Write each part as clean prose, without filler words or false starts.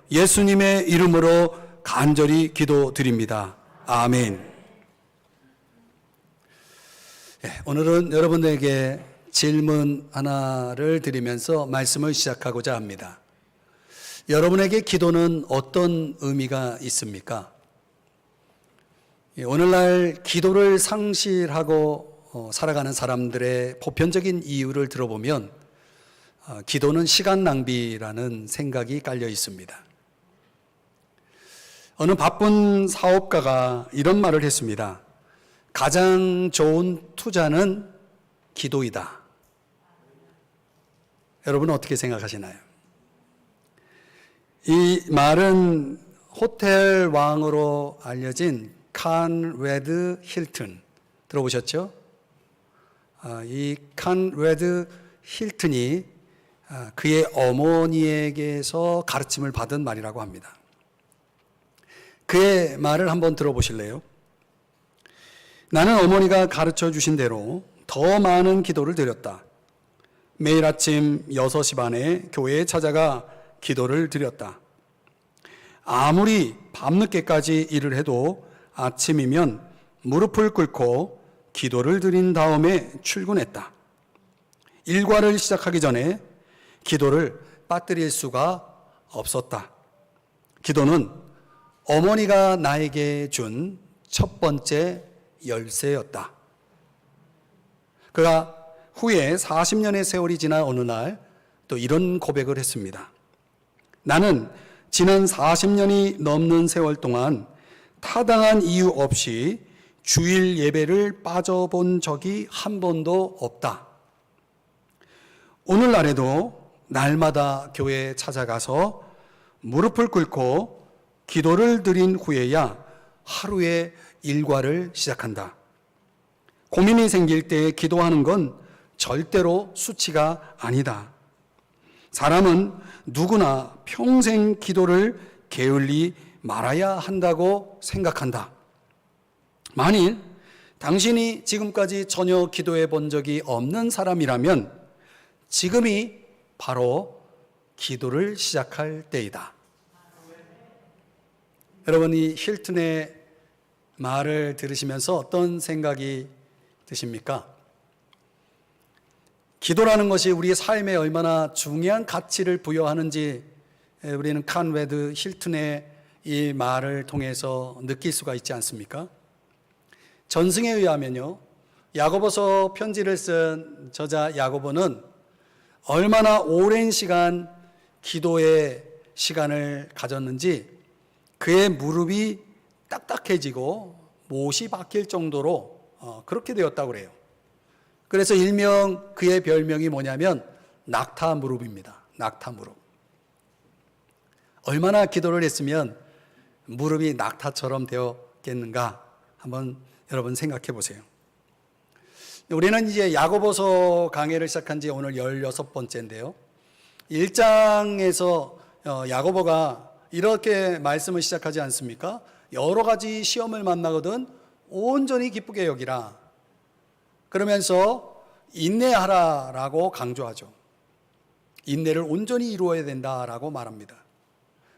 예수님의 이름으로 간절히 기도드립니다. 아멘. 오늘은 여러분에게 질문 하나를 드리면서 말씀을 시작하고자 합니다. 여러분에게 기도는 어떤 의미가 있습니까? 오늘날 기도를 상실하고 살아가는 사람들의 보편적인 이유를 들어보면 기도는 시간 낭비라는 생각이 깔려 있습니다. 어느 바쁜 사업가가 이런 말을 했습니다. 가장 좋은 투자는 기도이다. 여러분은 어떻게 생각하시나요? 이 말은 호텔 왕으로 알려진 칸레드 힐튼 들어보셨죠? 이 칸레드 힐튼이 그의 어머니에게서 가르침을 받은 말이라고 합니다. 그의 말을 한번 들어보실래요? 나는 어머니가 가르쳐 주신 대로 더 많은 기도를 드렸다. 매일 아침 6시 반에 교회에 찾아가 기도를 드렸다. 아무리 밤늦게까지 일을 해도 아침이면 무릎을 꿇고 기도를 드린 다음에 출근했다. 일과를 시작하기 전에 기도를 빠뜨릴 수가 없었다. 기도는 어머니가 나에게 준 첫 번째 열쇠였다. 그가 후에 40년의 세월이 지난 어느 날 또 이런 고백을 했습니다. 나는 지난 40년이 넘는 세월 동안 타당한 이유 없이 주일 예배를 빠져본 적이 한 번도 없다. 오늘날에도 날마다 교회에 찾아가서 무릎을 꿇고 기도를 드린 후에야 하루의 일과를 시작한다. 고민이 생길 때 기도하는 건 절대로 수치가 아니다. 사람은 누구나 평생 기도를 게을리 말아야 한다고 생각한다. 만일 당신이 지금까지 전혀 기도해 본 적이 없는 사람이라면 지금이 바로 기도를 시작할 때이다. 여러분, 이 힐튼의 말을 들으시면서 어떤 생각이 드십니까? 기도라는 것이 우리의 삶에 얼마나 중요한 가치를 부여하는지 우리는 칸레드 힐튼의 이 말을 통해서 느낄 수가 있지 않습니까? 전승에 의하면요, 야고보서 편지를 쓴 저자 야고보는 얼마나 오랜 시간 기도의 시간을 가졌는지 그의 무릎이 딱딱해지고 못이 박힐 정도로 그렇게 되었다고 그래요. 그래서 일명 그의 별명이 뭐냐면 낙타 무릎입니다. 낙타 무릎. 얼마나 기도를 했으면 무릎이 낙타처럼 되었겠는가 한번 여러분 생각해 보세요. 우리는 이제 야고보서 강해를 시작한 지 오늘 16번째인데요. 1장에서 야고보가 이렇게 말씀을 시작하지 않습니까? 여러 가지 시험을 만나거든 온전히 기쁘게 여기라. 그러면서 인내하라라고 강조하죠. 인내를 온전히 이루어야 된다라고 말합니다.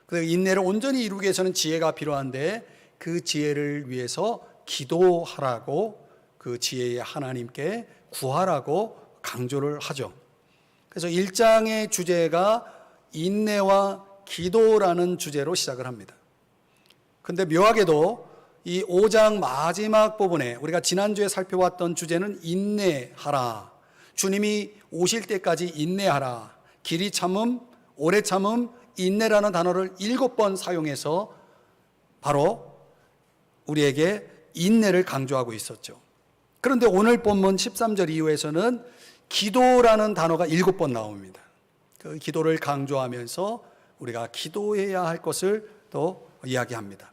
그 인내를 온전히 이루기 위해서는 지혜가 필요한데 그 지혜를 위해서 기도하라고 그 지혜의 하나님께 구하라고 강조를 하죠. 그래서 1장의 주제가 인내와 기도라는 주제로 시작을 합니다. 근데 묘하게도 이 5장 마지막 부분에 우리가 지난주에 살펴봤던 주제는 인내하라. 주님이 오실 때까지 인내하라. 길이 참음, 오래 참음, 인내라는 단어를 7번 사용해서 바로 우리에게 인내를 강조하고 있었죠. 그런데 오늘 본문 13절 이후에서는 기도라는 단어가 7번 나옵니다. 그 기도를 강조하면서 우리가 기도해야 할 것을 또 이야기합니다.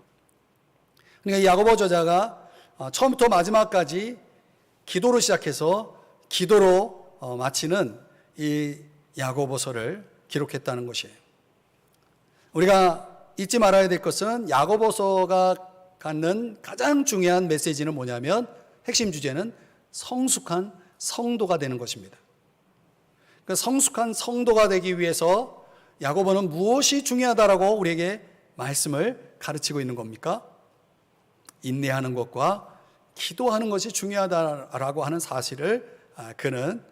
그러니까 야고보 저자가 처음부터 마지막까지 기도로 시작해서 기도로 마치는 이 야고보서를 기록했다는 것이에요. 우리가 잊지 말아야 될 것은 야고보서가 갖는 가장 중요한 메시지는 뭐냐면 핵심 주제는 성숙한 성도가 되는 것입니다. 그 성숙한 성도가 되기 위해서 야고보는 무엇이 중요하다라고 우리에게 말씀을 가르치고 있는 겁니까? 인내하는 것과 기도하는 것이 중요하다라고 하는 사실을 그는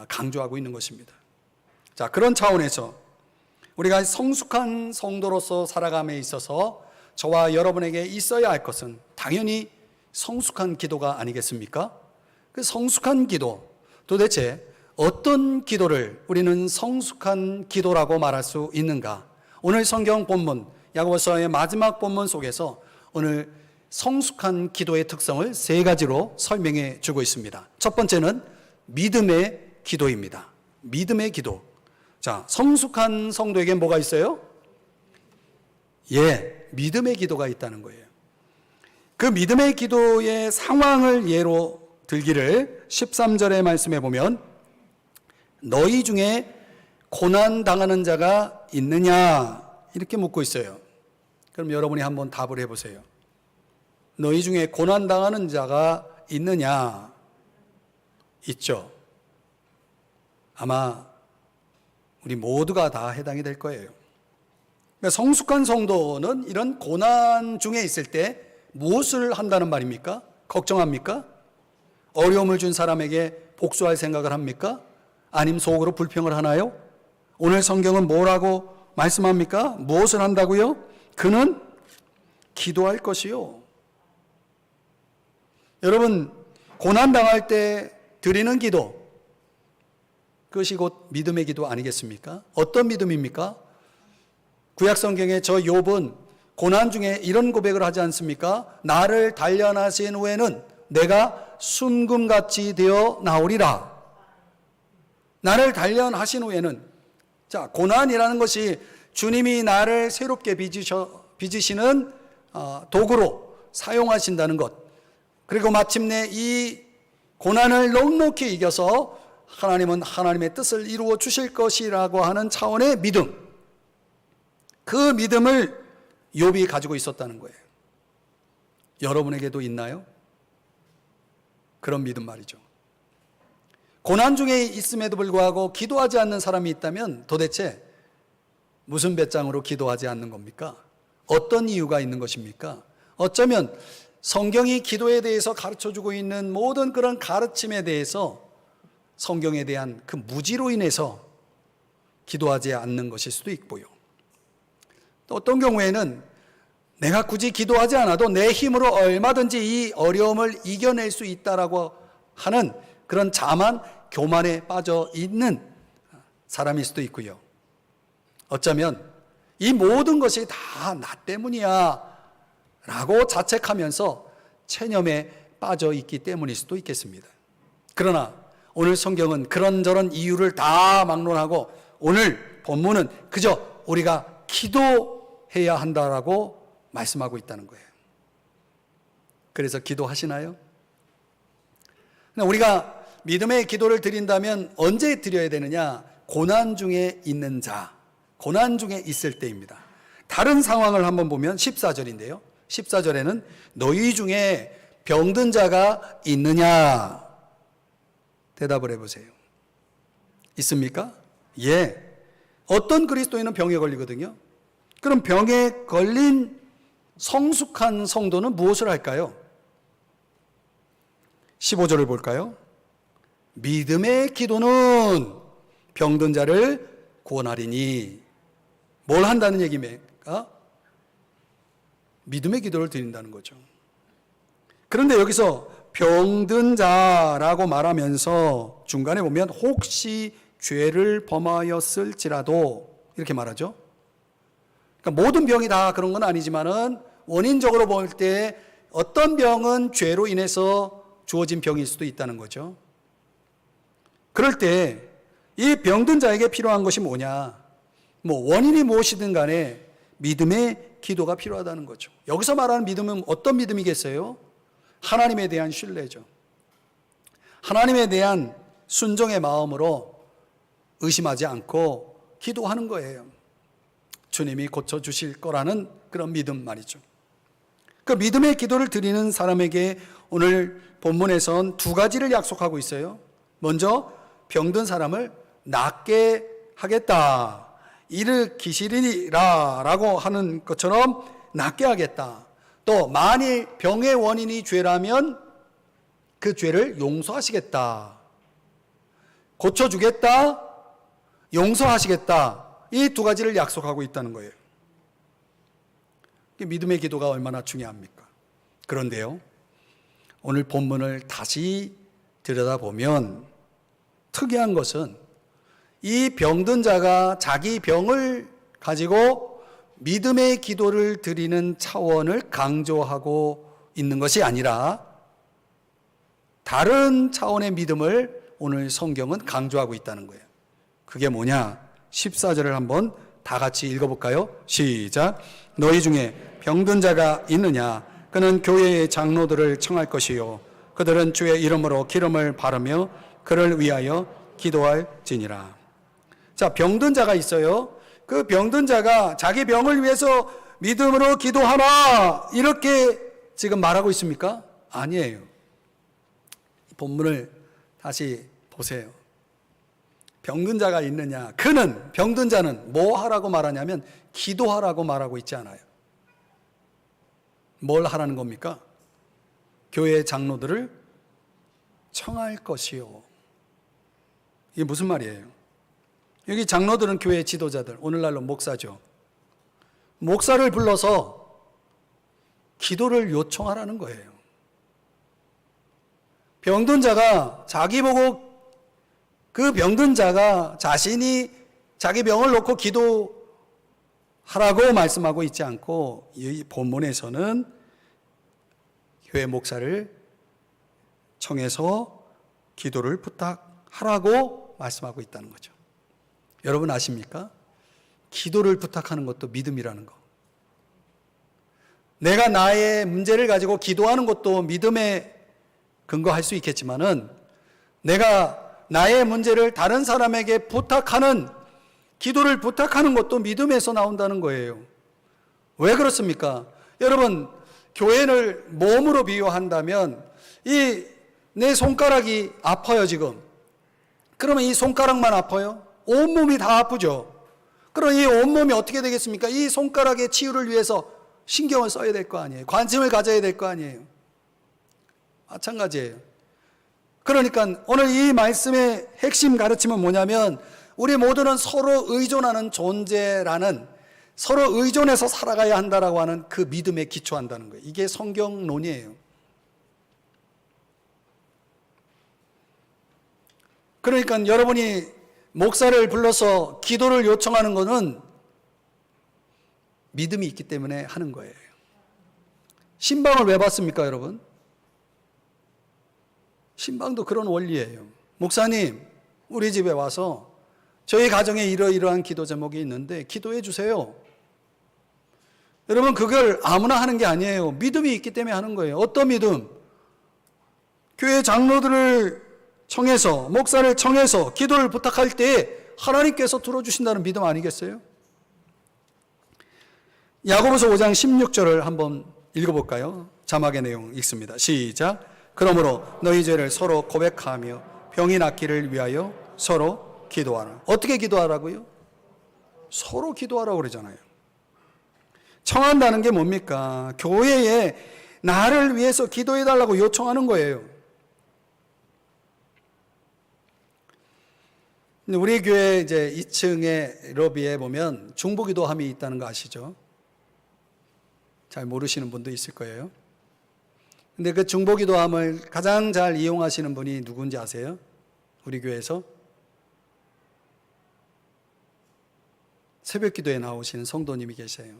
강조하고 있는 것입니다. 자, 그런 차원에서 우리가 성숙한 성도로서 살아감에 있어서 저와 여러분에게 있어야 할 것은 당연히 성숙한 기도가 아니겠습니까? 그 성숙한 기도, 도대체 어떤 기도를 우리는 성숙한 기도라고 말할 수 있는가? 오늘 성경 본문, 야고보서의 마지막 본문 속에서 오늘 성숙한 기도의 특성을 세 가지로 설명해 주고 있습니다. 첫 번째는 믿음의 기도입니다. 믿음의 기도. 자, 성숙한 성도에게 뭐가 있어요? 믿음의 기도가 있다는 거예요. 그 믿음의 기도의 상황을 예로 들기를 13절의 말씀에 보면 너희 중에 고난 당하는 자가 있느냐 이렇게 묻고 있어요. 그럼 여러분이 한번 답을 해보세요. 너희 중에 고난 당하는 자가 있느냐? 있죠. 아마 우리 모두가 다 해당이 될 거예요. 그러니까 성숙한 성도는 이런 고난 중에 있을 때 무엇을 한다는 말입니까? 걱정합니까? 어려움을 준 사람에게 복수할 생각을 합니까? 아님 속으로 불평을 하나요? 오늘 성경은 뭐라고 말씀합니까? 무엇을 한다고요? 그는 기도할 것이요. 여러분, 고난당할 때 드리는 기도, 그것이 곧 믿음의 기도 아니겠습니까? 어떤 믿음입니까? 구약성경에 저 욥은 고난 중에 이런 고백을 하지 않습니까? 나를 단련하신 후에는 내가 순금같이 되어 나오리라. 나를 단련하신 후에는, 자, 고난이라는 것이 주님이 나를 새롭게 빚으시는 도구로 사용하신다는 것, 그리고 마침내 이 고난을 넉넉히 이겨서 하나님은 하나님의 뜻을 이루어 주실 것이라고 하는 차원의 믿음, 그 믿음을 욥이 가지고 있었다는 거예요. 여러분에게도 있나요? 그런 믿음 말이죠. 고난 중에 있음에도 불구하고 기도하지 않는 사람이 있다면 도대체 무슨 배짱으로 기도하지 않는 겁니까? 어떤 이유가 있는 것입니까? 어쩌면 성경이 기도에 대해서 가르쳐주고 있는 모든 그런 가르침에 대해서 성경에 대한 그 무지로 인해서 기도하지 않는 것일 수도 있고요. 또 어떤 경우에는 내가 굳이 기도하지 않아도 내 힘으로 얼마든지 이 어려움을 이겨낼 수 있다라고 하는 그런 자만, 교만에 빠져 있는 사람일 수도 있고요. 어쩌면 이 모든 것이 다 나 때문이야 라고 자책하면서 체념에 빠져 있기 때문일 수도 있겠습니다. 그러나 오늘 성경은 그런저런 이유를 다 막론하고 오늘 본문은 그저 우리가 기도해야 한다라고 말씀하고 있다는 거예요. 그래서 기도하시나요? 우리가 믿음의 기도를 드린다면 언제 드려야 되느냐? 고난 중에 있는 자, 고난 중에 있을 때입니다. 다른 상황을 한번 보면 14절인데요. 14절에는 너희 중에 병든 자가 있느냐? 대답을 해보세요. 있습니까? 예. 어떤 그리스도인은 병에 걸리거든요. 그럼 병에 걸린 성숙한 성도는 무엇을 할까요? 15절을 볼까요? 믿음의 기도는 병든 자를 구원하리니. 뭘 한다는 얘기입니까? 믿음의 기도를 드린다는 거죠. 그런데 여기서 병든 자라고 말하면서 중간에 보면 혹시 죄를 범하였을지라도 이렇게 말하죠. 그러니까 모든 병이 다 그런 건 아니지만은 원인적으로 볼 때 어떤 병은 죄로 인해서 주어진 병일 수도 있다는 거죠. 그럴 때 이 병든 자에게 필요한 것이 뭐냐? 원인이 무엇이든 간에 믿음의 기도가 필요하다는 거죠. 여기서 말하는 믿음은 어떤 믿음이겠어요? 하나님에 대한 신뢰죠. 하나님에 대한 순종의 마음으로 의심하지 않고 기도하는 거예요. 주님이 고쳐주실 거라는 그런 믿음 말이죠. 그 믿음의 기도를 드리는 사람에게 오늘 본문에선 두 가지를 약속하고 있어요. 먼저 병든 사람을 낫게 하겠다. 일으키시리라 라고 하는 것처럼 낫게 하겠다. 또 만일 병의 원인이 죄라면 그 죄를 용서하시겠다. 고쳐주겠다. 용서하시겠다. 이 두 가지를 약속하고 있다는 거예요. 믿음의 기도가 얼마나 중요합니까? 그런데요, 오늘 본문을 다시 들여다보면 특이한 것은 이 병든 자가 자기 병을 가지고 믿음의 기도를 드리는 차원을 강조하고 있는 것이 아니라 다른 차원의 믿음을 오늘 성경은 강조하고 있다는 거예요. 그게 뭐냐? 14절을 한번 다 같이 읽어볼까요? 시작. 너희 중에 병든 자가 있느냐? 그는 교회의 장로들을 청할 것이요 그들은 주의 이름으로 기름을 바르며 그를 위하여 기도할지니라. 자, 병든 자가 있어요. 그 병든 자가 자기 병을 위해서 믿음으로 기도하라 이렇게 지금 말하고 있습니까? 아니에요. 본문을 다시 보세요. 병든 자가 있느냐? 그는, 병든 자는 뭐 하라고 말하냐면 기도하라고 말하고 있지 않아요. 뭘 하라는 겁니까? 교회 장로들을 청할 것이요. 이게 무슨 말이에요? 여기 장로들은 교회 지도자들, 오늘날로 목사죠. 목사를 불러서 기도를 요청하라는 거예요. 병든 자가 자기 보고 그 병든 자가 자신이 자기 병을 놓고 기도하라고 말씀하고 있지 않고 이 본문에서는 교회 목사를 청해서 기도를 부탁하라고 말씀하고 있다는 거죠. 여러분 아십니까? 기도를 부탁하는 것도 믿음이라는 거. 내가 나의 문제를 가지고 기도하는 것도 믿음에 근거할 수 있겠지만은 내가 나의 문제를 다른 사람에게 부탁하는 기도를 부탁하는 것도 믿음에서 나온다는 거예요. 왜 그렇습니까? 여러분, 교회를 몸으로 비유한다면 이 내 손가락이 아파요 지금. 그러면 이 손가락만 아파요? 온몸이 다 아프죠. 그럼 이 온몸이 어떻게 되겠습니까? 이 손가락의 치유를 위해서 신경을 써야 될 거 아니에요. 관심을 가져야 될 거 아니에요. 마찬가지예요. 그러니까 오늘 이 말씀의 핵심 가르침은 뭐냐면 우리 모두는 서로 의존하는 존재라는, 서로 의존해서 살아가야 한다라고 하는 그 믿음에 기초한다는 거예요. 이게 성경론이에요. 그러니까 여러분이 목사를 불러서 기도를 요청하는 것은 믿음이 있기 때문에 하는 거예요. 신방을 왜 받습니까, 여러분? 신방도 그런 원리예요. 목사님, 우리 집에 와서 저희 가정에 이러이러한 기도 제목이 있는데 기도해 주세요. 여러분, 그걸 아무나 하는 게 아니에요. 믿음이 있기 때문에 하는 거예요. 어떤 믿음? 교회 장로들을 청해서, 목사를 청해서 기도를 부탁할 때 하나님께서 들어주신다는 믿음 아니겠어요? 야고보서 5장 16절을 한번 읽어볼까요? 자막의 내용 읽습니다. 시작. 그러므로 너희 죄를 서로 고백하며 병이 낫기를 위하여 서로 기도하라. 어떻게 기도하라고요? 서로 기도하라고 그러잖아요. 청한다는 게 뭡니까? 교회에 나를 위해서 기도해달라고 요청하는 거예요. 우리 교회 이제 2층에 로비에 보면 중보기도함이 있다는 거 아시죠? 잘 모르시는 분도 있을 거예요. 근데 그 중보기도함을 가장 잘 이용하시는 분이 누군지 아세요? 우리 교회에서 새벽기도에 나오시는 성도님이 계세요.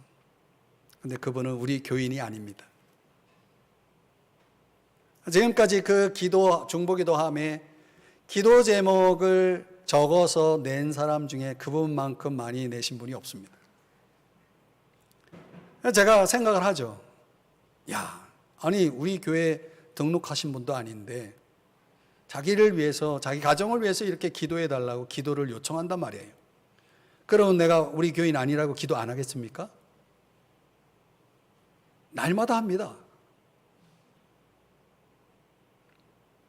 근데 그분은 우리 교인이 아닙니다. 지금까지 그 중보기도함에 기도 제목을 적어서 낸 사람 중에 그분만큼 많이 내신 분이 없습니다. 제가 생각을 하죠. 야, 아니 우리 교회 등록하신 분도 아닌데 자기를 위해서, 자기 가정을 위해서 이렇게 기도해 달라고 기도를 요청한단 말이에요. 그러면 내가 우리 교인 아니라고 기도 안 하겠습니까? 날마다 합니다.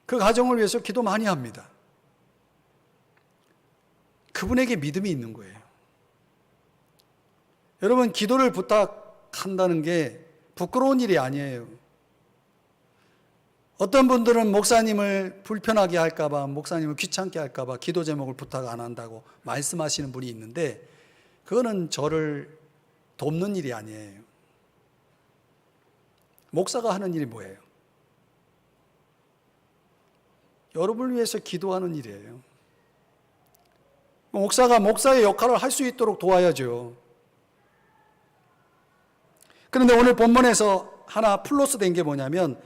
그 가정을 위해서 기도 많이 합니다. 그분에게 믿음이 있는 거예요. 여러분, 기도를 부탁한다는 게 부끄러운 일이 아니에요. 어떤 분들은 목사님을 불편하게 할까봐, 목사님을 귀찮게 할까봐 기도 제목을 부탁 안 한다고 말씀하시는 분이 있는데, 그거는 저를 돕는 일이 아니에요. 목사가 하는 일이 뭐예요? 여러분을 위해서 기도하는 일이에요. 목사가 목사의 역할을 할 수 있도록 도와야죠. 그런데 오늘 본문에서 하나 플러스 된 게 뭐냐면,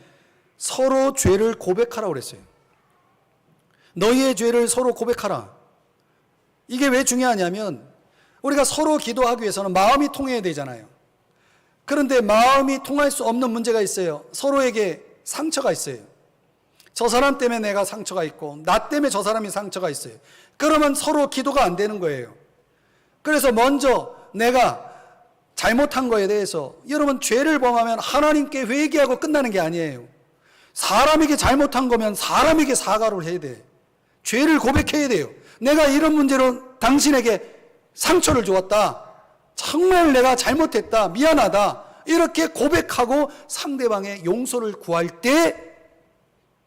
서로 죄를 고백하라고 그랬어요. 너희의 죄를 서로 고백하라. 이게 왜 중요하냐면, 우리가 서로 기도하기 위해서는 마음이 통해야 되잖아요. 그런데 마음이 통할 수 없는 문제가 있어요. 서로에게 상처가 있어요. 저 사람 때문에 내가 상처가 있고, 나 때문에 저 사람이 상처가 있어요. 그러면 서로 기도가 안 되는 거예요. 그래서 먼저 내가 잘못한 거에 대해서, 여러분, 죄를 범하면 하나님께 회개하고 끝나는 게 아니에요. 사람에게 잘못한 거면 사람에게 사과를 해야 돼. 죄를 고백해야 돼요. 내가 이런 문제로 당신에게 상처를 주었다. 정말 내가 잘못했다. 미안하다. 이렇게 고백하고 상대방의 용서를 구할 때,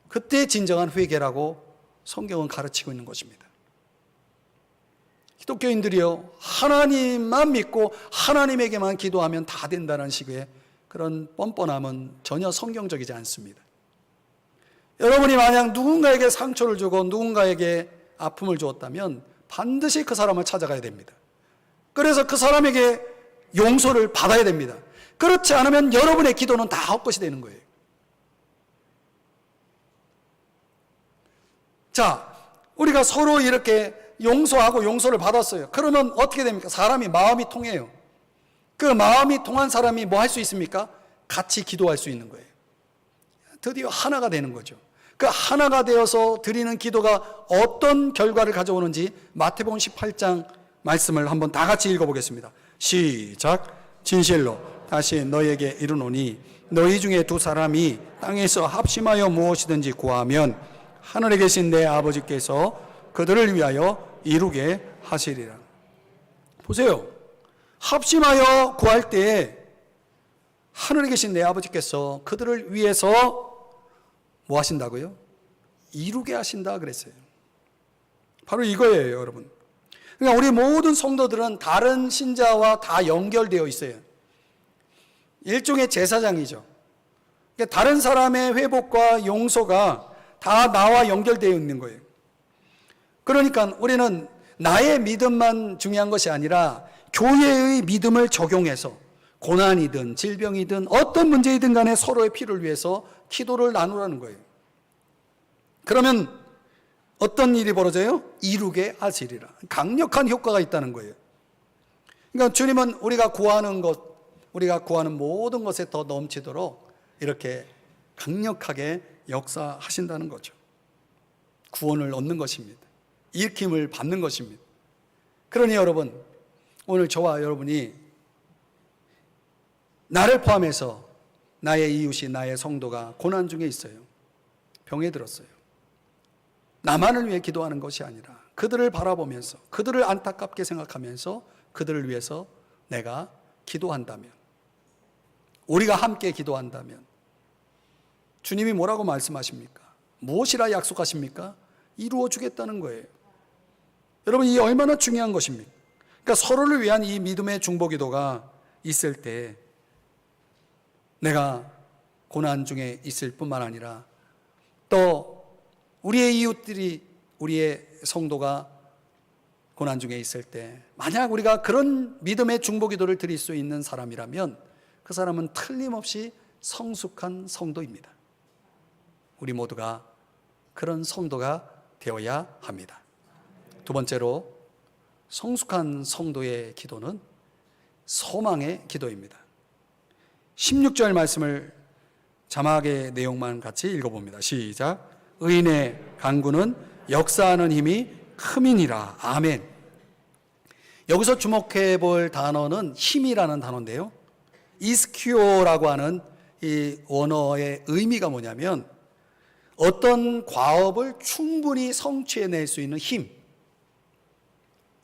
그때 진정한 회개라고 성경은 가르치고 있는 것입니다. 기독교인들이요, 하나님만 믿고 하나님에게만 기도하면 다 된다는 식의 그런 뻔뻔함은 전혀 성경적이지 않습니다. 여러분이 만약 누군가에게 상처를 주고 누군가에게 아픔을 주었다면 반드시 그 사람을 찾아가야 됩니다. 그래서 그 사람에게 용서를 받아야 됩니다. 그렇지 않으면 여러분의 기도는 다 헛것이 되는 거예요. 자, 우리가 서로 이렇게 용서하고 용서를 받았어요. 그러면 어떻게 됩니까? 사람이 마음이 통해요. 그 마음이 통한 사람이 뭐 할 수 있습니까? 같이 기도할 수 있는 거예요. 드디어 하나가 되는 거죠. 그 하나가 되어서 드리는 기도가 어떤 결과를 가져오는지 마태복음 18장 말씀을 한번 다 같이 읽어보겠습니다. 시작. 진실로 다시 너희에게 이르노니 너희 중에 두 사람이 땅에서 합심하여 무엇이든지 구하면 하늘에 계신 내 아버지께서 그들을 위하여 이루게 하시리라. 보세요. 합심하여 구할 때 하늘에 계신 내 아버지께서 그들을 위해서 뭐 하신다고요? 이루게 하신다 그랬어요. 바로 이거예요, 여러분. 그러니까 우리 모든 성도들은 다른 신자와 다 연결되어 있어요. 일종의 제사장이죠. 그러니까 다른 사람의 회복과 용서가 다 나와 연결되어 있는 거예요. 그러니까 우리는 나의 믿음만 중요한 것이 아니라 교회의 믿음을 적용해서 고난이든 질병이든 어떤 문제이든 간에 서로의 필요를 위해서 기도를 나누라는 거예요. 그러면 어떤 일이 벌어져요? 이루게 하시리라. 강력한 효과가 있다는 거예요. 그러니까 주님은 우리가 구하는 것, 우리가 구하는 모든 것에 더 넘치도록 이렇게 강력하게 역사하신다는 거죠. 구원을 얻는 것입니다. 일으킴을 받는 것입니다. 그러니 여러분, 오늘 저와 여러분이 나를 포함해서 나의 이웃이, 나의 성도가 고난 중에 있어요. 병에 들었어요. 나만을 위해 기도하는 것이 아니라 그들을 바라보면서, 그들을 안타깝게 생각하면서 그들을 위해서 내가 기도한다면, 우리가 함께 기도한다면 주님이 뭐라고 말씀하십니까? 무엇이라 약속하십니까? 이루어 주겠다는 거예요. 여러분, 이 얼마나 중요한 것입니까? 그러니까 서로를 위한 이 믿음의 중보기도가 있을 때 내가 고난 중에 있을 뿐만 아니라 또 우리의 이웃들이, 우리의 성도가 고난 중에 있을 때 만약 우리가 그런 믿음의 중보기도를 드릴 수 있는 사람이라면 그 사람은 틀림없이 성숙한 성도입니다. 우리 모두가 그런 성도가 되어야 합니다. 두 번째로, 성숙한 성도의 기도는 소망의 기도입니다. 16절 말씀을 자막의 내용만 같이 읽어봅니다. 시작. 의인의 간구는 역사하는 힘이 큼이니라. 아멘. 여기서 주목해 볼 단어는 힘이라는 단어인데요, 이스큐오라고 하는 이 원어의 의미가 뭐냐면 어떤 과업을 충분히 성취해낼 수 있는 힘,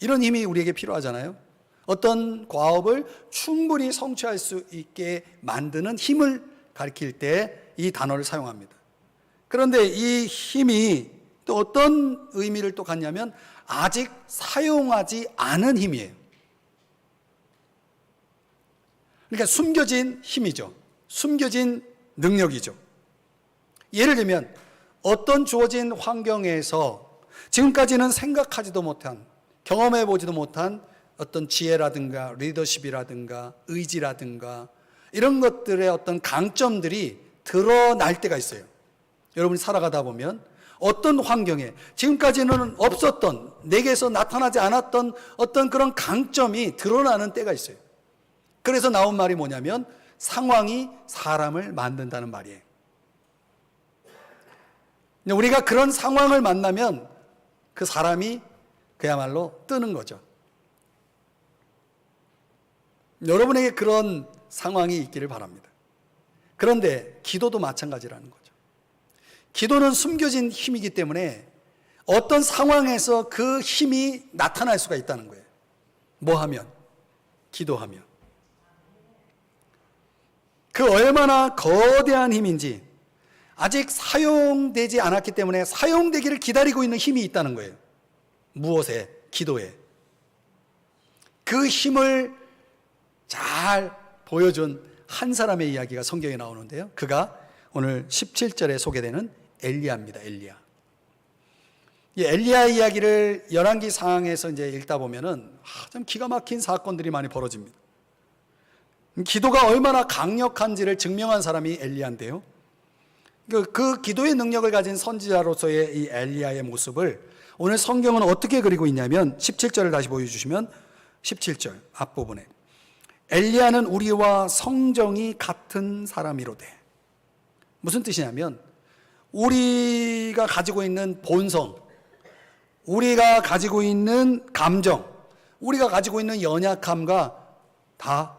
이런 힘이 우리에게 필요하잖아요. 어떤 과업을 충분히 성취할 수 있게 만드는 힘을 가리킬 때 이 단어를 사용합니다. 그런데 이 힘이 또 어떤 의미를 또 갖냐면 아직 사용하지 않은 힘이에요. 그러니까 숨겨진 힘이죠. 숨겨진 능력이죠. 예를 들면 어떤 주어진 환경에서 지금까지는 생각하지도 못한, 경험해보지도 못한 어떤 지혜라든가 리더십이라든가 의지라든가 이런 것들의 어떤 강점들이 드러날 때가 있어요. 여러분이 살아가다 보면 어떤 환경에 지금까지는 없었던, 내게서 나타나지 않았던 어떤 그런 강점이 드러나는 때가 있어요. 그래서 나온 말이 뭐냐면 상황이 사람을 만든다는 말이에요. 우리가 그런 상황을 만나면 그 사람이 그야말로 뜨는 거죠. 여러분에게 그런 상황이 있기를 바랍니다. 그런데 기도도 마찬가지라는 거죠. 기도는 숨겨진 힘이기 때문에 어떤 상황에서 그 힘이 나타날 수가 있다는 거예요. 뭐 하면? 기도하면. 그 얼마나 거대한 힘인지 아직 사용되지 않았기 때문에 사용되기를 기다리고 있는 힘이 있다는 거예요. 무엇에? 기도에. 그 힘을 잘 보여준 한 사람의 이야기가 성경에 나오는데요. 그가 오늘 17절에 소개되는 엘리야입니다. 엘리야. 이 엘리야 이야기를 열왕기 상에서 이제 읽다 보면은 좀 기가 막힌 사건들이 많이 벌어집니다. 기도가 얼마나 강력한지를 증명한 사람이 엘리야인데요. 그 기도의 능력을 가진 선지자로서의 이 엘리야의 모습을 오늘 성경은 어떻게 그리고 있냐면 17절을 다시 보여주시면 17절 앞부분에 엘리야는 우리와 성정이 같은 사람이로되. 무슨 뜻이냐면 우리가 가지고 있는 본성, 우리가 가지고 있는 감정, 우리가 가지고 있는 연약함과 다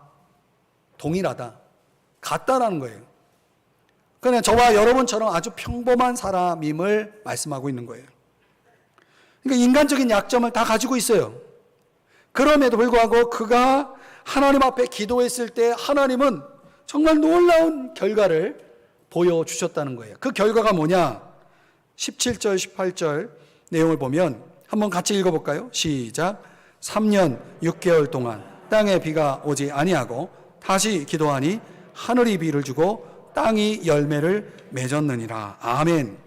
동일하다, 같다라는 거예요. 그냥 저와 여러분처럼 아주 평범한 사람임을 말씀하고 있는 거예요. 그러니까 인간적인 약점을 다 가지고 있어요. 그럼에도 불구하고 그가 하나님 앞에 기도했을 때 하나님은 정말 놀라운 결과를 보여주셨다는 거예요. 그 결과가 뭐냐? 17절, 18절 내용을 보면 한번 같이 읽어볼까요? 시작. 3년 6개월 동안 땅에 비가 오지 아니하고 다시 기도하니 하늘이 비를 주고 땅이 열매를 맺었느니라. 아멘.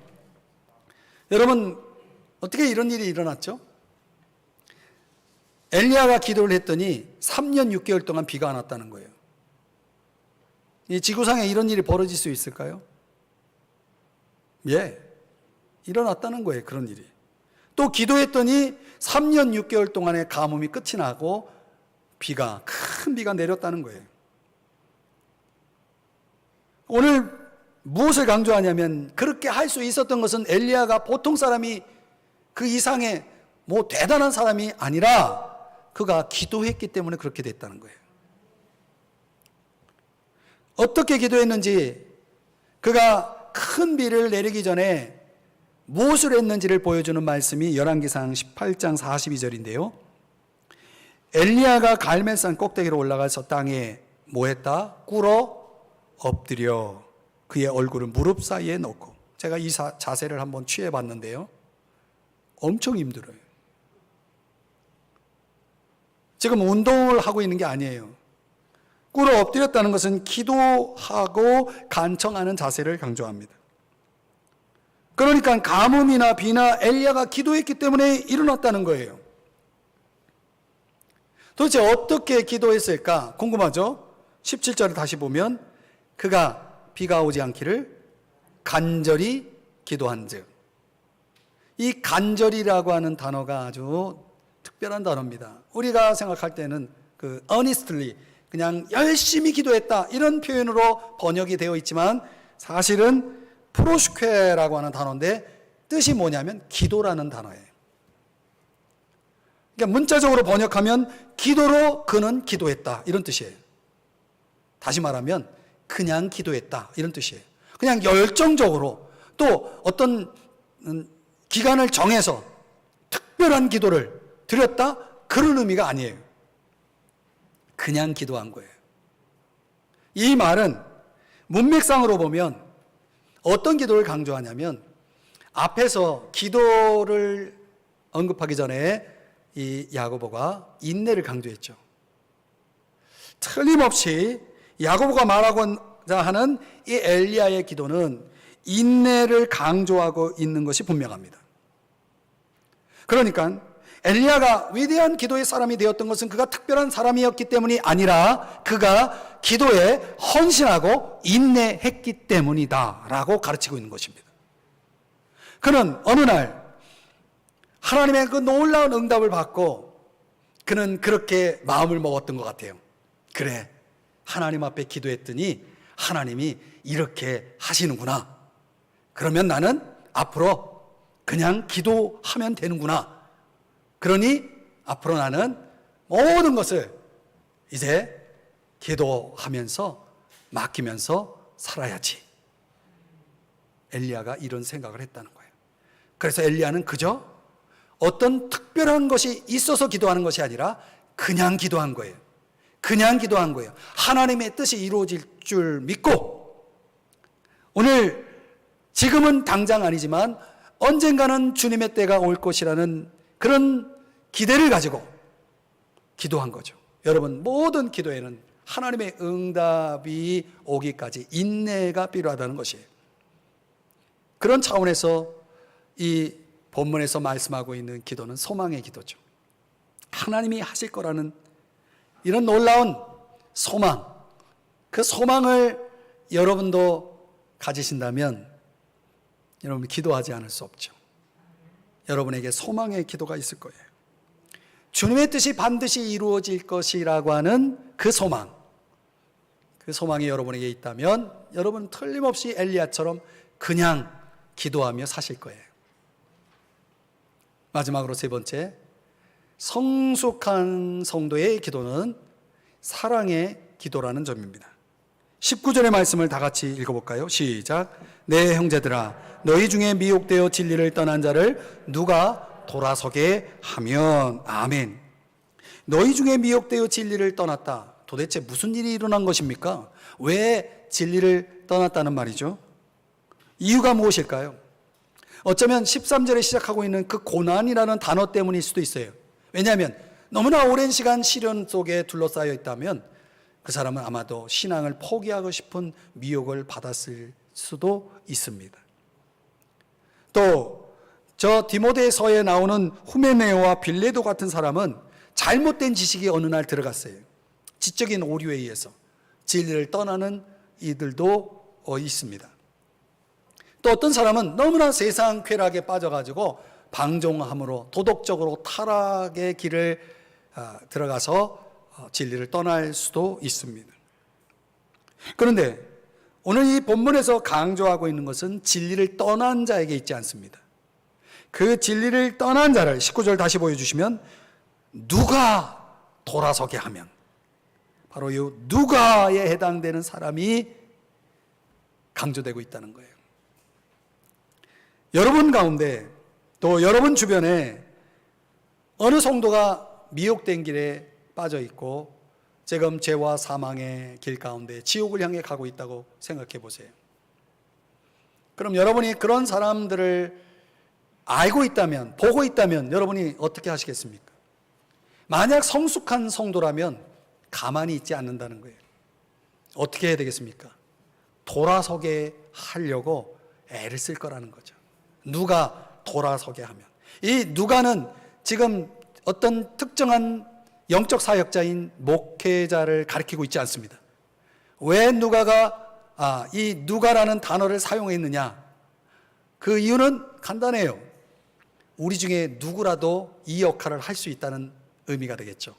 여러분, 어떻게 이런 일이 일어났죠? 엘리야가 기도를 했더니 3년 6개월 동안 비가 안 왔다는 거예요. 이 지구상에 이런 일이 벌어질 수 있을까요? 예, 일어났다는 거예요. 그런 일이. 또 기도했더니 3년 6개월 동안의 가뭄이 끝이 나고 큰 비가 내렸다는 거예요. 오늘 무엇을 강조하냐면 그렇게 할 수 있었던 것은 엘리야가 보통 사람이 그 이상의 대단한 사람이 아니라 그가 기도했기 때문에 그렇게 됐다는 거예요. 어떻게 기도했는지, 그가 큰 비를 내리기 전에 무엇을 했는지를 보여주는 말씀이 열왕기상 18장 42절인데요. 엘리야가 갈멜산 꼭대기로 올라가서 땅에 뭐 했다? 꿇어 엎드려 그의 얼굴을 무릎 사이에 넣고. 제가 이 자세를 한번 취해봤는데요. 엄청 힘들어요. 지금 운동을 하고 있는 게 아니에요. 꿇어 엎드렸다는 것은 기도하고 간청하는 자세를 강조합니다. 그러니까 가뭄이나 비나 엘리야가 기도했기 때문에 일어났다는 거예요. 도대체 어떻게 기도했을까 궁금하죠? 17절을 다시 보면 그가 비가 오지 않기를 간절히 기도한즉. 이 간절이라고 하는 단어가 아주 특별한 단어입니다. 우리가 생각할 때는 earnestly, 그냥 열심히 기도했다 이런 표현으로 번역이 되어 있지만 사실은 프로슈케라고 하는 단어인데 뜻이 뭐냐면 기도라는 단어예요. 그러니까 문자적으로 번역하면 기도로 그는 기도했다 이런 뜻이에요. 다시 말하면 그냥 기도했다 이런 뜻이에요. 그냥 열정적으로 또 어떤 기간을 정해서 특별한 기도를 드렸다 그런 의미가 아니에요. 그냥 기도한 거예요. 이 말은 문맥상으로 보면 어떤 기도를 강조하냐면 앞에서 기도를 언급하기 전에 이 야고보가 인내를 강조했죠. 틀림없이 야고보가 말하고자 하는 이 엘리야의 기도는 인내를 강조하고 있는 것이 분명합니다. 그러니까 엘리야가 위대한 기도의 사람이 되었던 것은 그가 특별한 사람이었기 때문이 아니라 그가 기도에 헌신하고 인내했기 때문이다 라고 가르치고 있는 것입니다. 그는 어느 날 하나님의 그 놀라운 응답을 받고 그는 그렇게 마음을 먹었던 것 같아요. 그래, 하나님 앞에 기도했더니 하나님이 이렇게 하시는구나. 그러면 나는 앞으로 그냥 기도하면 되는구나. 그러니 앞으로 나는 모든 것을 이제 기도하면서 맡기면서 살아야지. 엘리야가 이런 생각을 했다는 거예요. 그래서 엘리야는 그저 어떤 특별한 것이 있어서 기도하는 것이 아니라 그냥 기도한 거예요. 그냥 기도한 거예요. 하나님의 뜻이 이루어질 줄 믿고 오늘 지금은 당장 아니지만 언젠가는 주님의 때가 올 것이라는 그런 기대를 가지고 기도한 거죠. 여러분, 모든 기도에는 하나님의 응답이 오기까지 인내가 필요하다는 것이에요. 그런 차원에서 이 본문에서 말씀하고 있는 기도는 소망의 기도죠. 하나님이 하실 거라는 이런 놀라운 소망, 그 소망을 여러분도 가지신다면 여러분 기도하지 않을 수 없죠. 여러분에게 소망의 기도가 있을 거예요. 주님의 뜻이 반드시 이루어질 것이라고 하는 그 소망, 그 소망이 여러분에게 있다면 여러분은 틀림없이 엘리야처럼 그냥 기도하며 사실 거예요. 마지막으로 세 번째, 성숙한 성도의 기도는 사랑의 기도라는 점입니다. 19절의 말씀을 다 같이 읽어볼까요? 시작. 내 형제들아, 너희 중에 미혹되어 진리를 떠난 자를 누가 돌아서게 하면. 아멘. 너희 중에 미혹되어 진리를 떠났다. 도대체 무슨 일이 일어난 것입니까? 왜 진리를 떠났다는 말이죠? 이유가 무엇일까요? 어쩌면 13절에 시작하고 있는 그 고난이라는 단어 때문일 수도 있어요. 왜냐하면 너무나 오랜 시간 시련 속에 둘러싸여 있다면 그 사람은 아마도 신앙을 포기하고 싶은 미혹을 받았을 수도 있습니다. 또 저 디모데서에 나오는 후메네오와 빌레도 같은 사람은 잘못된 지식이 어느 날 들어갔어요. 지적인 오류에 의해서 진리를 떠나는 이들도 있습니다. 또 어떤 사람은 너무나 세상 쾌락에 빠져가지고 방종함으로 도덕적으로 타락의 길을 들어가서 진리를 떠날 수도 있습니다. 그런데 오늘 이 본문에서 강조하고 있는 것은 진리를 떠난 자에게 있지 않습니다. 그 진리를 떠난 자를 19절 다시 보여주시면 누가 돌아서게 하면, 바로 이 누가에 해당되는 사람이 강조되고 있다는 거예요. 여러분 가운데 또 여러분 주변에 어느 성도가 미혹된 길에 빠져 있고 지금 죄와 사망의 길 가운데 지옥을 향해 가고 있다고 생각해 보세요. 그럼 여러분이 그런 사람들을 알고 있다면, 보고 있다면 여러분이 어떻게 하시겠습니까? 만약 성숙한 성도라면 가만히 있지 않는다는 거예요. 어떻게 해야 되겠습니까? 돌아서게 하려고 애를 쓸 거라는 거죠. 누가 돌아서게 하면. 이 누가는 지금 어떤 특정한 영적 사역자인 목회자를 가리키고 있지 않습니다. 왜 누가가 이 누가라는 단어를 사용했느냐? 그 이유는 간단해요. 우리 중에 누구라도 이 역할을 할 수 있다는 의미가 되겠죠.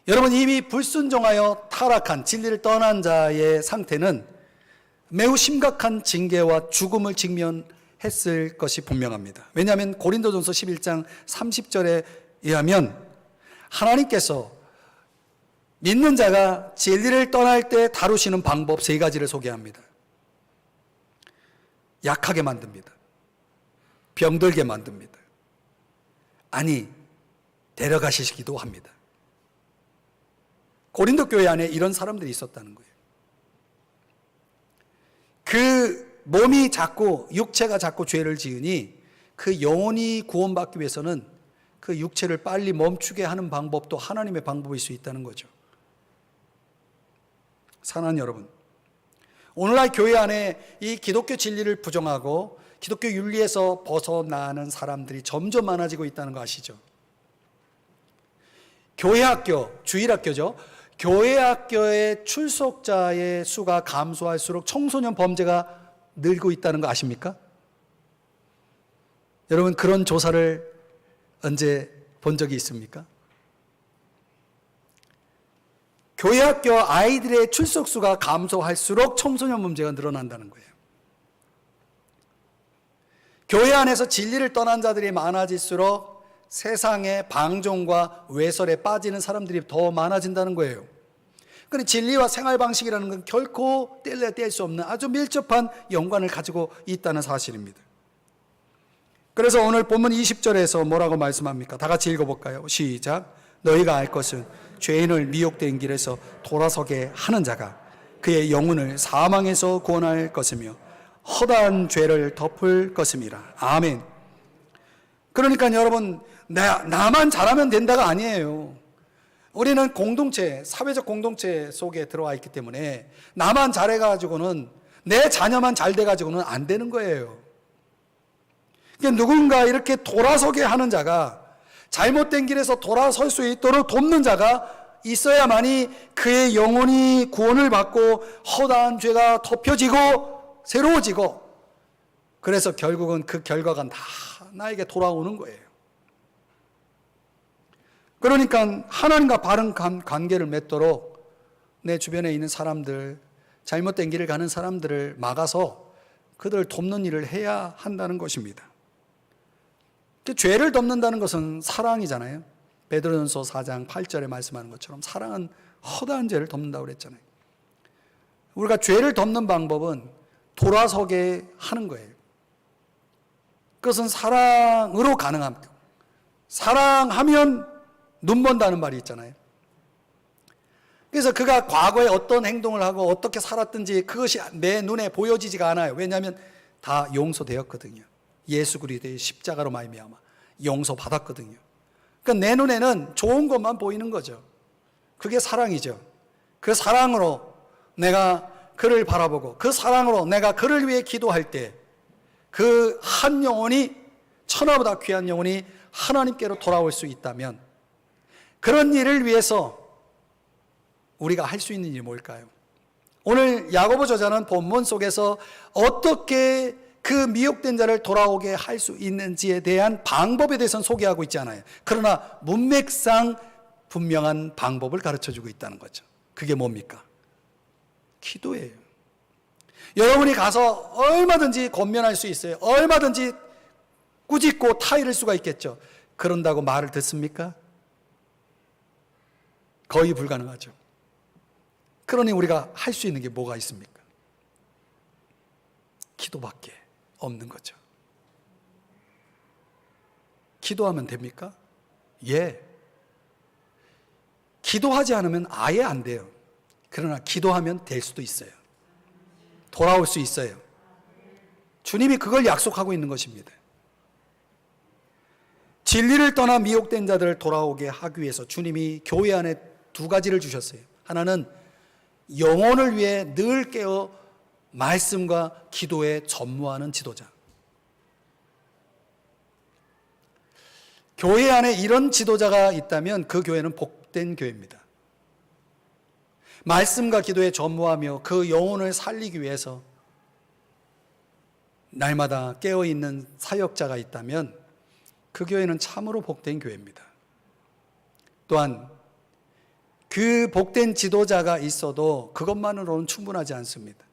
여러분, 이미 불순종하여 타락한 진리를 떠난 자의 상태는 매우 심각한 징계와 죽음을 직면했을 것이 분명합니다. 왜냐하면 고린도전서 11장 30절에 의하면 하나님께서 믿는 자가 진리를 떠날 때 다루시는 방법 세 가지를 소개합니다. 약하게 만듭니다. 병들게 만듭니다. 아니, 데려가시기도 합니다. 고린도 교회 안에 이런 사람들이 있었다는 거예요. 그 몸이 자꾸, 육체가 자꾸 죄를 지으니 그 영혼이 구원받기 위해서는 그 육체를 빨리 멈추게 하는 방법도 하나님의 방법일 수 있다는 거죠. 사랑하는 여러분, 오늘날 교회 안에 이 기독교 진리를 부정하고 기독교 윤리에서 벗어나는 사람들이 점점 많아지고 있다는 거 아시죠? 교회 학교, 주일학교죠. 교회 학교의 출석자의 수가 감소할수록 청소년 범죄가 늘고 있다는 거 아십니까? 여러분, 그런 조사를 언제 본 적이 있습니까? 교회 학교 아이들의 출석수가 감소할수록 청소년 범죄가 늘어난다는 거예요. 교회 안에서 진리를 떠난 자들이 많아질수록 세상의 방종과 외설에 빠지는 사람들이 더 많아진다는 거예요. 그런데 진리와 생활 방식이라는 건 결코 뗄래야 뗄 수 없는 아주 밀접한 연관을 가지고 있다는 사실입니다. 그래서 오늘 본문 20절에서 뭐라고 말씀합니까? 다 같이 읽어볼까요? 시작. 너희가 알 것은 죄인을 미혹된 길에서 돌아서게 하는 자가 그의 영혼을 사망에서 구원할 것이며 허다한 죄를 덮을 것임이라. 아멘. 그러니까 여러분, 나만 잘하면 된다가 아니에요. 우리는 공동체, 사회적 공동체 속에 들어와 있기 때문에 나만 잘해가지고는, 내 자녀만 잘 돼가지고는 안 되는 거예요. 그러니까 누군가 이렇게 돌아서게 하는 자가, 잘못된 길에서 돌아설 수 있도록 돕는 자가 있어야만이 그의 영혼이 구원을 받고 허다한 죄가 덮여지고 새로워지고, 그래서 결국은 그 결과가 다 나에게 돌아오는 거예요. 그러니까 하나님과 바른 관계를 맺도록 내 주변에 있는 사람들, 잘못된 길을 가는 사람들을 막아서 그들을 돕는 일을 해야 한다는 것입니다. 죄를 덮는다는 것은 사랑이잖아요. 베드로전서 4장 8절에 말씀하는 것처럼 사랑은 허다한 죄를 덮는다고 그랬잖아요. 우리가 죄를 덮는 방법은 돌아서게 하는 거예요. 그것은 사랑으로 가능합니다. 사랑하면 눈 본다는 말이 있잖아요. 그래서 그가 과거에 어떤 행동을 하고 어떻게 살았든지 그것이 내 눈에 보여지지가 않아요. 왜냐하면 다 용서되었거든요. 예수 그리스도의 십자가로 말미암아 용서받았거든요. 그러니까 내 눈에는 좋은 것만 보이는 거죠. 그게 사랑이죠. 그 사랑으로 내가 그를 바라보고 그 사랑으로 내가 그를 위해 기도할 때 그 한 영혼이, 천하보다 귀한 영혼이 하나님께로 돌아올 수 있다면, 그런 일을 위해서 우리가 할 수 있는 일이 뭘까요? 오늘 야고보 저자는 본문 속에서 어떻게 그 미혹된 자를 돌아오게 할 수 있는지에 대한 방법에 대해서는 소개하고 있지 않아요. 그러나 문맥상 분명한 방법을 가르쳐주고 있다는 거죠. 그게 뭡니까? 기도예요. 여러분이 가서 얼마든지 권면할 수 있어요. 얼마든지 꾸짖고 타이를 수가 있겠죠. 그런다고 말을 듣습니까? 거의 불가능하죠. 그러니 우리가 할 수 있는 게 뭐가 있습니까? 기도밖에 없는 거죠. 기도하면 됩니까? 예. 기도하지 않으면 아예 안 돼요. 그러나 기도하면 될 수도 있어요. 돌아올 수 있어요. 주님이 그걸 약속하고 있는 것입니다. 진리를 떠나 미혹된 자들을 돌아오게 하기 위해서 주님이 교회 안에 두 가지를 주셨어요. 하나는 영혼을 위해 늘 깨어 말씀과 기도에 전무하는 지도자. 교회 안에 이런 지도자가 있다면 그 교회는 복된 교회입니다. 말씀과 기도에 전무하며 그 영혼을 살리기 위해서 날마다 깨어있는 사역자가 있다면 그 교회는 참으로 복된 교회입니다. 또한 그 복된 지도자가 있어도 그것만으로는 충분하지 않습니다.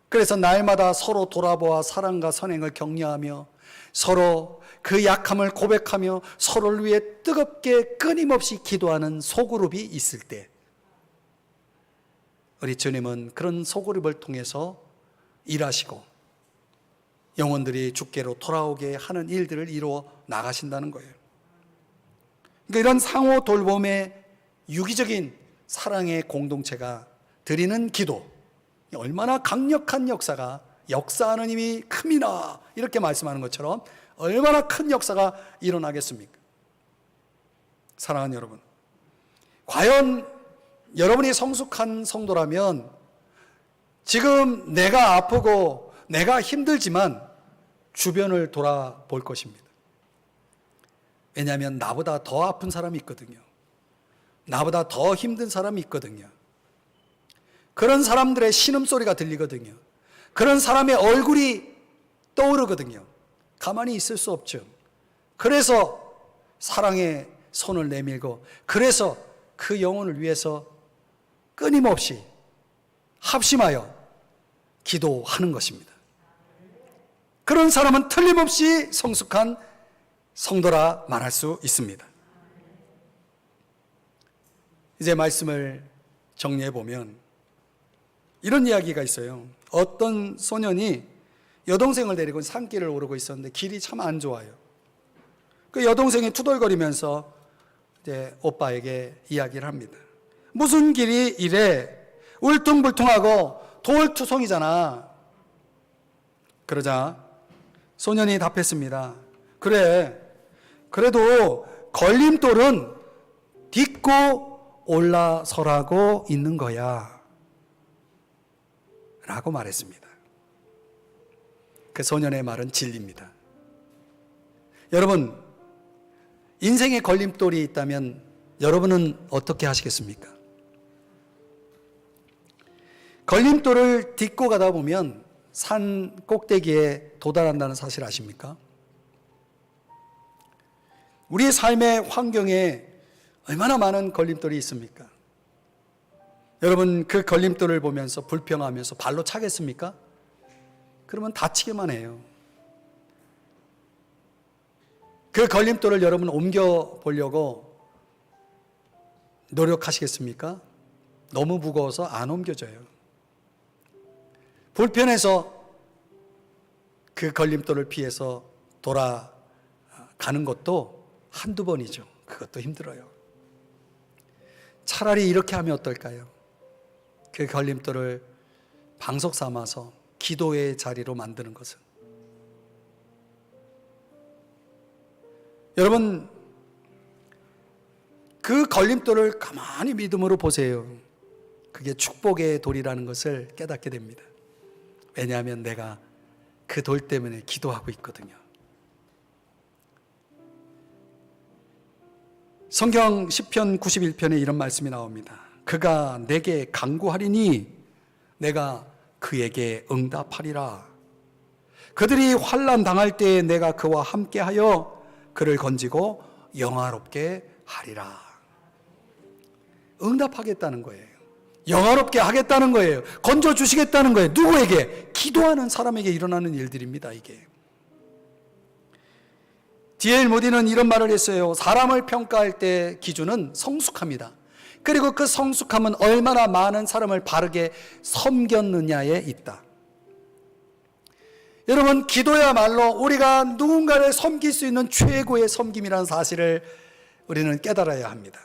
그래서 날마다 서로 돌아보아 사랑과 선행을 격려하며 서로 그 약함을 고백하며 서로를 위해 뜨겁게 끊임없이 기도하는 소그룹이 있을 때, 우리 주님은 그런 소그룹을 통해서 일하시고 영혼들이 주께로 돌아오게 하는 일들을 이루어 나가신다는 거예요. 그러니까 이런 상호 돌봄의 유기적인 사랑의 공동체가 드리는 기도, 얼마나 강력한 역사하는 힘이 큽니다. 이렇게 말씀하는 것처럼 얼마나 큰 역사가 일어나겠습니까? 사랑하는 여러분, 과연 여러분이 성숙한 성도라면 지금 내가 아프고 내가 힘들지만 주변을 돌아볼 것입니다. 왜냐하면 나보다 더 아픈 사람이 있거든요. 나보다 더 힘든 사람이 있거든요. 그런 사람들의 신음소리가 들리거든요. 그런 사람의 얼굴이 떠오르거든요. 가만히 있을 수 없죠. 그래서 사랑의 손을 내밀고, 그래서 그 영혼을 위해서 끊임없이 합심하여 기도하는 것입니다. 그런 사람은 틀림없이 성숙한 성도라 말할 수 있습니다. 이제 말씀을 정리해 보면 이런 이야기가 있어요. 어떤 소년이 여동생을 데리고 산길을 오르고 있었는데 길이 참 안 좋아요. 그 여동생이 투덜거리면서 이제 오빠에게 이야기를 합니다. 무슨 길이 이래 울퉁불퉁하고 돌투성이잖아. 그러자 소년이 답했습니다. 그래, 그래도 걸림돌은 딛고 올라서라고 있는 거야 라고 말했습니다. 그 소년의 말은 진리입니다. 여러분, 인생에 걸림돌이 있다면 여러분은 어떻게 하시겠습니까? 걸림돌을 딛고 가다 보면 산 꼭대기에 도달한다는 사실 아십니까? 우리의 삶의 환경에 얼마나 많은 걸림돌이 있습니까? 여러분, 그 걸림돌을 보면서 불평하면서 발로 차겠습니까? 그러면 다치기만 해요. 그 걸림돌을 여러분 옮겨보려고 노력하시겠습니까? 너무 무거워서 안 옮겨져요. 불편해서 그 걸림돌을 피해서 돌아가는 것도 한두 번이죠. 그것도 힘들어요. 차라리 이렇게 하면 어떨까요? 그 걸림돌을 방석 삼아서 기도의 자리로 만드는 것은. 여러분, 그 걸림돌을 가만히 믿음으로 보세요. 그게 축복의 돌이라는 것을 깨닫게 됩니다. 왜냐하면 내가 그 돌 때문에 기도하고 있거든요. 성경 시편 91편에 이런 말씀이 나옵니다. 그가 내게 간구하리니 내가 그에게 응답하리라. 그들이 환난 당할 때에 내가 그와 함께하여 그를 건지고 영화롭게 하리라. 응답하겠다는 거예요. 영화롭게 하겠다는 거예요. 건져주시겠다는 거예요. 누구에게? 기도하는 사람에게 일어나는 일들입니다. 이게 D.L. 모디는 이런 말을 했어요. 사람을 평가할 때 기준은 성숙함이다. 그리고 그 성숙함은 얼마나 많은 사람을 바르게 섬겼느냐에 있다. 여러분, 기도야말로 우리가 누군가를 섬길 수 있는 최고의 섬김이라는 사실을 우리는 깨달아야 합니다.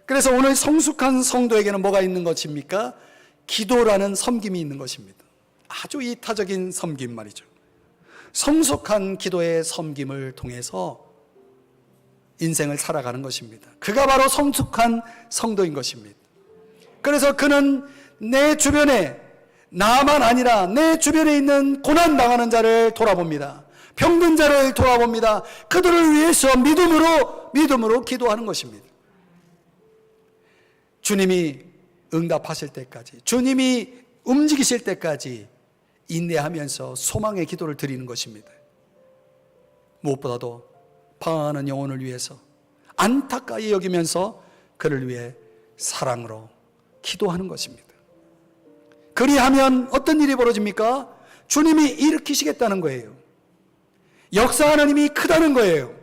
그래서 오늘 성숙한 성도에게는 뭐가 있는 것입니까? 기도라는 섬김이 있는 것입니다. 아주 이타적인 섬김 말이죠. 성숙한 기도의 섬김을 통해서 인생을 살아가는 것입니다. 그가 바로 성숙한 성도인 것입니다. 그래서 그는 내 주변에, 나만 아니라 내 주변에 있는 고난당하는 자를 돌아봅니다. 병든 자를 돌아봅니다. 그들을 위해서 믿음으로 기도하는 것입니다. 주님이 응답하실 때까지, 주님이 움직이실 때까지 인내하면서 소망의 기도를 드리는 것입니다. 무엇보다도 방황하는 영혼을 위해서 안타까이 여기면서 그를 위해 사랑으로 기도하는 것입니다. 그리하면 어떤 일이 벌어집니까? 주님이 일으키시겠다는 거예요. 역사하는 힘이 크다는 거예요.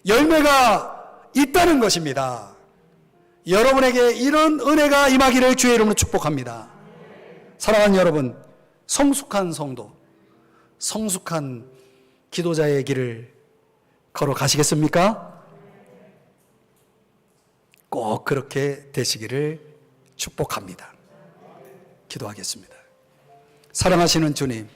열매가 있다는 것입니다. 여러분에게 이런 은혜가 임하기를 주의 이름으로 축복합니다. 사랑하는 여러분, 성숙한 성도, 성숙한 기도자의 길을 걸어가시겠습니까? 꼭 그렇게 되시기를 축복합니다. 기도하겠습니다. 사랑하시는 주님,